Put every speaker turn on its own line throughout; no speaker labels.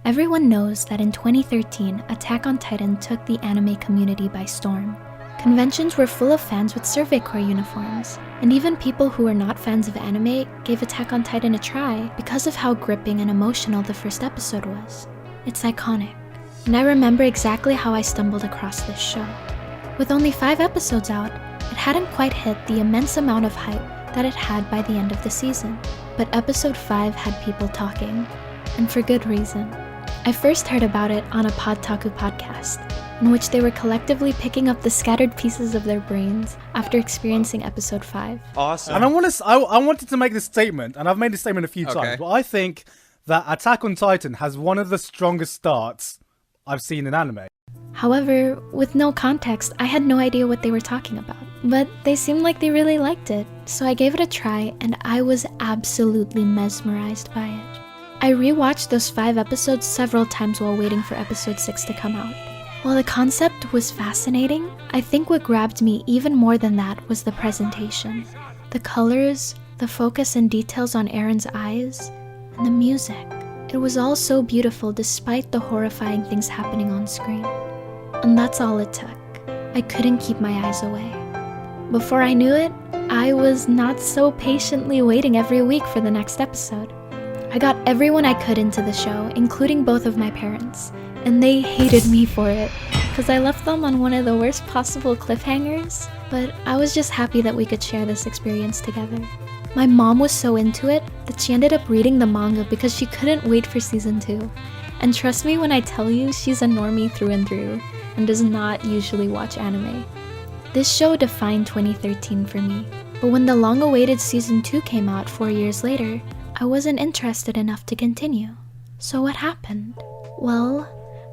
Everyone knows that in 2013, Attack on Titan took the anime community by storm. Conventions were full of fans with Survey Corps uniforms, and even people who were not fans of anime gave Attack on Titan a try because of how gripping and emotional the first episode was. It's iconic, and I remember exactly how I stumbled across this show. With only 5 episodes out, it hadn't quite hit the immense amount of hype that it had by the end of the season, but episode 5 had people talking, and for good reason. I first heard about it on a Podtaku podcast, in which they were collectively picking up the scattered pieces of their brains after experiencing episode 5.
Awesome.
And I wanted to make this statement, and I've made this statement a few times, but I think that Attack on Titan has one of the strongest starts I've seen in anime.
However, with no context, I had no idea what they were talking about. But they seemed like they really liked it, so I gave it a try and I was absolutely mesmerized by it. I rewatched those 5 episodes several times while waiting for episode 6 to come out. While the concept was fascinating, I think what grabbed me even more than that was the presentation. The colors, the focus and details on Eren's eyes, and the music. It was all so beautiful despite the horrifying things happening on screen. And that's all it took. I couldn't keep my eyes away. Before I knew it, I was not so patiently waiting every week for the next episode. I got everyone I could into the show, including both of my parents, and they hated me for it, because I left them on one of the worst possible cliffhangers, but I was just happy that we could share this experience together. My mom was so into it that she ended up reading the manga because she couldn't wait for season 2. And trust me when I tell you, she's a normie through and through, and does not usually watch anime. This show defined 2013 for me, but when the long-awaited season 2 came out 4 years later, I wasn't interested enough to continue. So what happened? Well,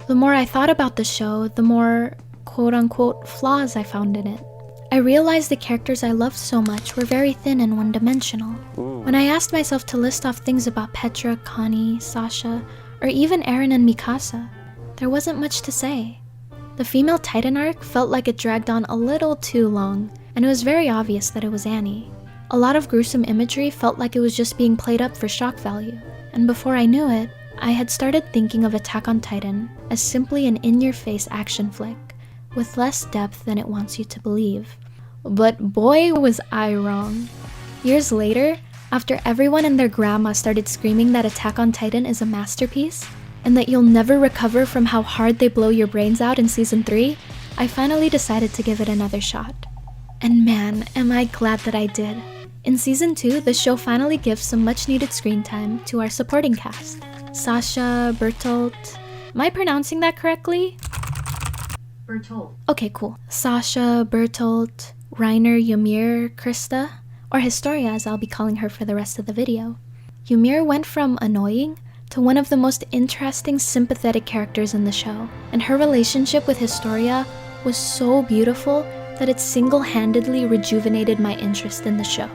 the more I thought about the show, the more quote-unquote flaws I found in it. I realized the characters I loved so much were very thin and one-dimensional. When I asked myself to list off things about Petra, Connie, Sasha, or even Eren and Mikasa, there wasn't much to say. The female Titan arc felt like it dragged on a little too long, and it was very obvious that it was Annie. A lot of gruesome imagery felt like it was just being played up for shock value, and before I knew it, I had started thinking of Attack on Titan as simply an in-your-face action flick, with less depth than it wants you to believe. But boy was I wrong. Years later, after everyone and their grandma started screaming that Attack on Titan is a masterpiece, and that you'll never recover from how hard they blow your brains out in season 3, I finally decided to give it another shot. And man, am I glad that I did. In season 2, the show finally gives some much needed screen time to our supporting cast. Sasha, Bertolt, am I pronouncing that correctly?
Bertolt.
Okay, cool. Sasha, Bertolt, Reiner, Ymir, Krista, or Historia as I'll be calling her for the rest of the video. Ymir went from annoying to one of the most interesting, sympathetic characters in the show, and her relationship with Historia was so beautiful that it single-handedly rejuvenated my interest in the show.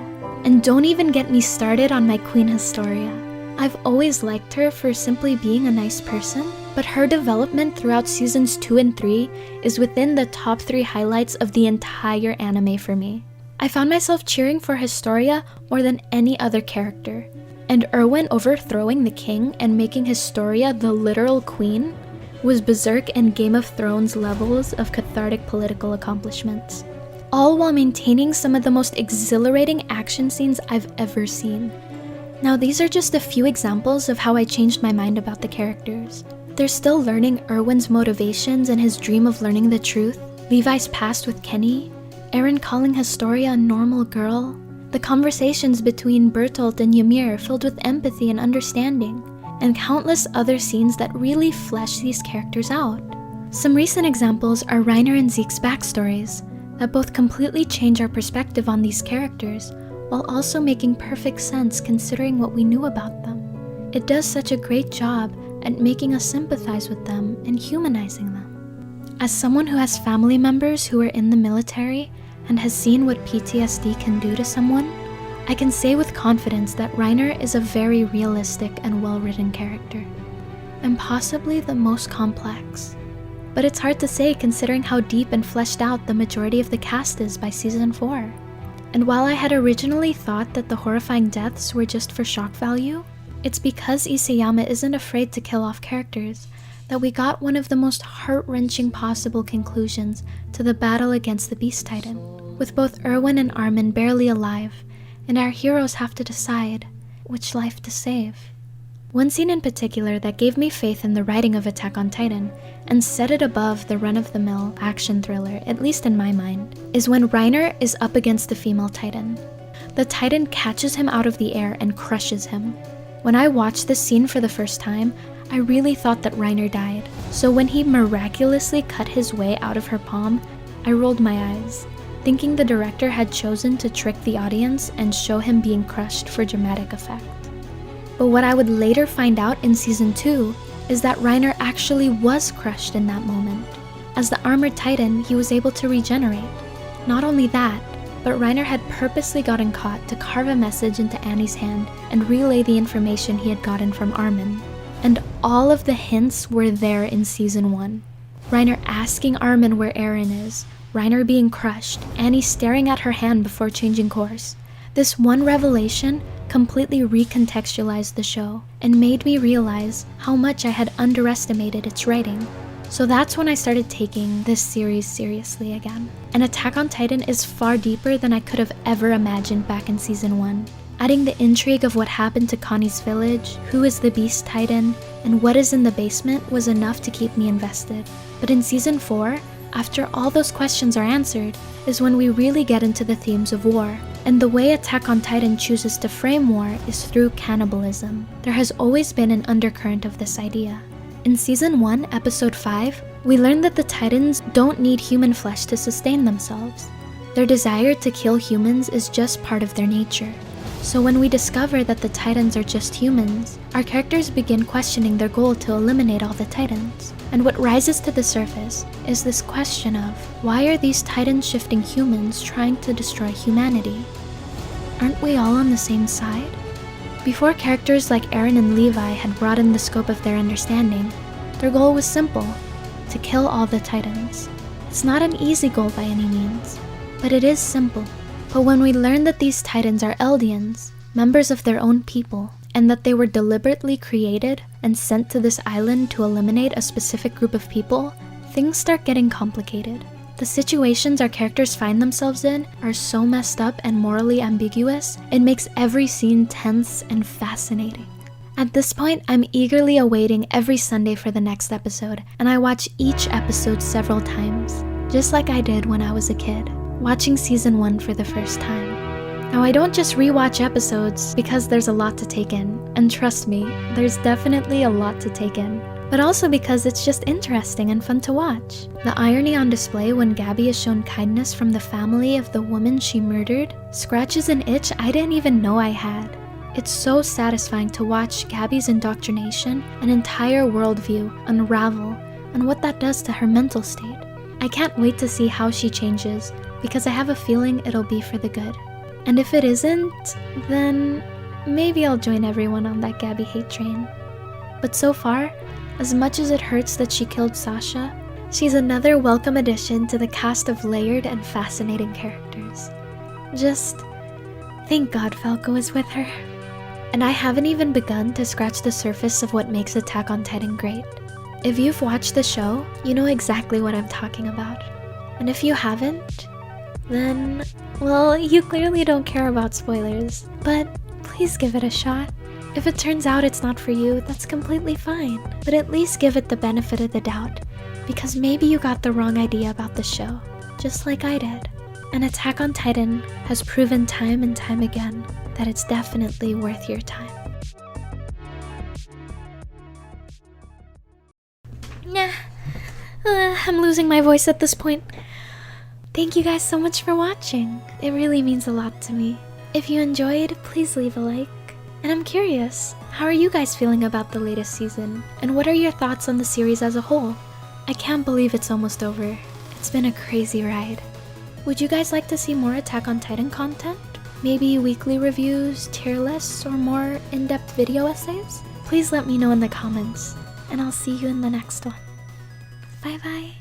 And don't even get me started on my queen Historia. I've always liked her for simply being a nice person, but her development throughout seasons 2 and 3 is within the top 3 highlights of the entire anime for me. I found myself cheering for Historia more than any other character, and Erwin overthrowing the king and making Historia the literal queen was Berserk and Game of Thrones levels of cathartic political accomplishments, all while maintaining some of the most exhilarating action scenes I've ever seen. Now these are just a few examples of how I changed my mind about the characters. They're still learning Erwin's motivations and his dream of learning the truth, Levi's past with Kenny, Eren calling Historia a normal girl, the conversations between Bertolt and Ymir filled with empathy and understanding, and countless other scenes that really flesh these characters out. Some recent examples are Reiner and Zeke's backstories that both completely change our perspective on these characters while also making perfect sense considering what we knew about them. It does such a great job at making us sympathize with them and humanizing them. As someone who has family members who are in the military and has seen what PTSD can do to someone, I can say with confidence that Reiner is a very realistic and well-written character, and possibly the most complex. But it's hard to say considering how deep and fleshed out the majority of the cast is by season 4. And while I had originally thought that the horrifying deaths were just for shock value, It's because Isayama isn't afraid to kill off characters that we got one of the most heart-wrenching possible conclusions to the battle against the Beast Titan, with both Erwin and Armin barely alive, and our heroes have to decide which life to save. One scene in particular that gave me faith in the writing of Attack on Titan and set it above the run-of-the-mill action thriller, at least in my mind, is when Reiner is up against the female Titan. The Titan catches him out of the air and crushes him. When I watched this scene for the first time, I really thought that Reiner died, so when he miraculously cut his way out of her palm, I rolled my eyes, thinking the director had chosen to trick the audience and show him being crushed for dramatic effect. But what I would later find out in Season 2 is that Reiner actually was crushed in that moment. As the armored Titan, he was able to regenerate. Not only that, but Reiner had purposely gotten caught to carve a message into Annie's hand and relay the information he had gotten from Armin. And all of the hints were there in Season 1. Reiner asking Armin where Eren is, Reiner being crushed, Annie staring at her hand before changing course. This one revelation completely recontextualized the show and made me realize how much I had underestimated its writing. So that's when I started taking this series seriously again. And Attack on Titan is far deeper than I could have ever imagined back in Season 1. Adding the intrigue of what happened to Connie's village, who is the Beast Titan, and what is in the basement was enough to keep me invested. But in Season 4, after all those questions are answered, is when we really get into the themes of war. And the way Attack on Titan chooses to frame war is through cannibalism. There has always been an undercurrent of this idea. In Season 1, Episode 5, we learn that the Titans don't need human flesh to sustain themselves. Their desire to kill humans is just part of their nature. So when we discover that the Titans are just humans, our characters begin questioning their goal to eliminate all the Titans. And what rises to the surface is this question of, why are these Titan-shifting humans trying to destroy humanity? Aren't we all on the same side? Before characters like Eren and Levi had broadened the scope of their understanding, their goal was simple: to kill all the Titans. It's not an easy goal by any means, but it is simple. But when we learn that these Titans are Eldians, members of their own people, and that they were deliberately created and sent to this island to eliminate a specific group of people, things start getting complicated. The situations our characters find themselves in are so messed up and morally ambiguous, it makes every scene tense and fascinating. At this point, I'm eagerly awaiting every Sunday for the next episode, and I watch each episode several times, just like I did when I was a kid, watching Season 1 for the first time. Now, I don't just rewatch episodes because there's a lot to take in, and trust me, there's definitely a lot to take in, but also because it's just interesting and fun to watch. The irony on display when Gabby is shown kindness from the family of the woman she murdered scratches an itch I didn't even know I had. It's so satisfying to watch Gabby's indoctrination and entire worldview unravel and what that does to her mental state. I can't wait to see how she changes, because I have a feeling it'll be for the good. And if it isn't, then maybe I'll join everyone on that Gabby hate train. But so far, as much as it hurts that she killed Sasha, she's another welcome addition to the cast of layered and fascinating characters. Just thank God Falco is with her. And I haven't even begun to scratch the surface of what makes Attack on Titan great. If you've watched the show, you know exactly what I'm talking about. And if you haven't, then, well, you clearly don't care about spoilers, but please give it a shot. If it turns out it's not for you, that's completely fine, but at least give it the benefit of the doubt, because maybe you got the wrong idea about the show, just like I did. And Attack on Titan has proven time and time again that it's definitely worth your time. Nah, I'm losing my voice at this point. Thank you guys so much for watching. It really means a lot to me. If you enjoyed, please leave a like. And I'm curious, how are you guys feeling about the latest season? And what are your thoughts on the series as a whole? I can't believe it's almost over. It's been a crazy ride. Would you guys like to see more Attack on Titan content? Maybe weekly reviews, tier lists, or more in-depth video essays? Please let me know in the comments, and I'll see you in the next one. Bye bye.